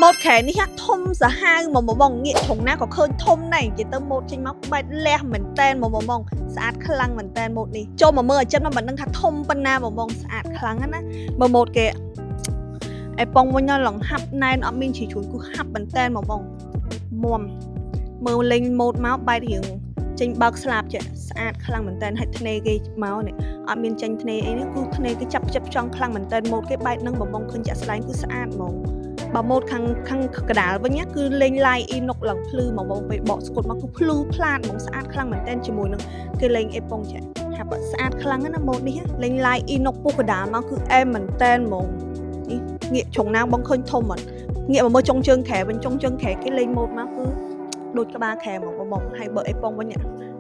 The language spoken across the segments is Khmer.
một khẻ ní hát thôm giờ hai mà bông nghĩa chồng na có khơi thôm này chỉ tớ một trên móc bạch le mình tên mà bông sạch khăn mình tên một đi cho mà mưa chân nó mình đang hát thôm bên na mà bông sạch khăn á mà một kẻ em bông với nhau lòng hấp này nó mình chỉ chuối cứ hấp mình tên mà bông mồm mưa lên một máu bay thì trên bậc slab chứ sạch khăn mình tên hay thề cái máu này ở bên trên thề ấy cứ thề cái chập trong khăn mình tên một cái bay nâng mà bông khơi chả slide cứ sạch mông bà một khănกระดาษ với nhá គឺលេង line អ៊ីនុកឡើងភ្លឺមកបងពេលបកស្គុតមកគឺភ្លឺផ្លាតហ្មងស្អាតខ្លាំងមែនតើជាមួយនឹងគេលេងអេប៉ុងចាហាប់ស្អាតខ្លាំងណាស់ម៉ូតនេះលេង line អ៊ីនុកពុះកដាលមកគឺអែមមែនតើហ្មងនេះងាកជ្រុងណាបងឃើញធំអត់ងាកមកមើលចុងជើងខែវិញចុងជើងខែគេលេងម៉ូតមកគឺដូចក្បាលខែហ្មងបងហើយបើអេប៉ុងវិញ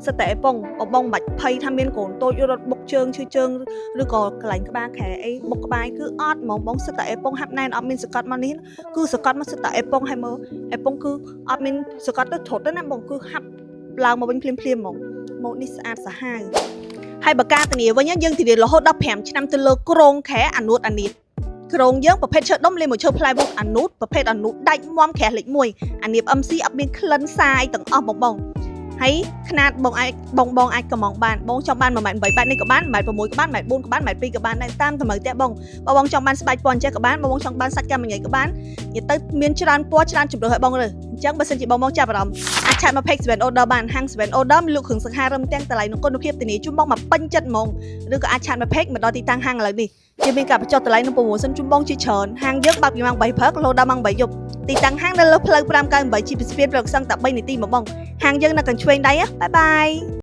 សិតតែអេប៉ុងបងបាច់ភ័យថាមានកូនតូចរត់បុកជើងឈឺជើងឬក៏កន្លែងក្បាលខែអីបុកក្បាលគឺអត់ហ្មងបងសិតតែអេប៉ុងហាប់ណែនអត់មានសកត់មកនេះគឺសកត់មកសិតតែអេប៉ុងហើយមើលអេប៉ុងគឺអត់មានសកត់ទៅថត់ទេណាបងគឺហាប់ឡើងមកវិញភ្លាមៗហ្មងម៉ូតនេះស្អាតសាហាវហើយបើការធានាវិញយើងធានារហូតដល់5ឆ្នាំទៅលើក្រងខែអានួតអានេះក្រងយើងប្រភេទឈើដុំលេងមកឈើផ្លែវងអានូតប្រភេទអានូតដាច់មាំក្រាស់លេខ1អានៀប MC អត់មានក្លិនសាយទាំងអស់បងហើយຂະຫນາດបងអាចកំងបានបងចង់បាន1.8ម៉ែត្របែបនេះក៏បាន1.6ក៏បាន1.4ក៏បាន1.2ក៏បានដែរតាមតម្រូវតែបងចង់បានស្បែកពណ៌អញ្ចឹងក៏បានបងចង់បានសាច់កាំញ៉ៃក៏បាននិយាយទៅមានច្រើនពណ៌ច្រើនជម្រើសឲ្យបងលើអញ្ចឹងបើសិនជាបងចាប់អារម្មណ៍អាចឆាតមក page 7 order បានហាង7 order មានលក់គ្រឿងសង្ហារឹមទាំងតម្លៃនិងគុណភាពធានាជូនបងមកពេញចិត្តហ្មងឬក៏អាចឆាតមក page មកដល់ទីតាំងហាងឥឡូវនេះជាមានការបញ្ចុះតម្លៃនិងប្រូម៉ូសិនជូនបងជាច្រើនហាងយើងបើកពីម៉ោង8ព្រឹករហូតដល់ម៉ោង8យប់ទីតាំងហាងនៅលើផ្លូវ598ជាពិសេសប្រកសឹងតែ3នាទីមកបងហាងយើងនៅកញ្ឆ្វេងដៃបាយបាយ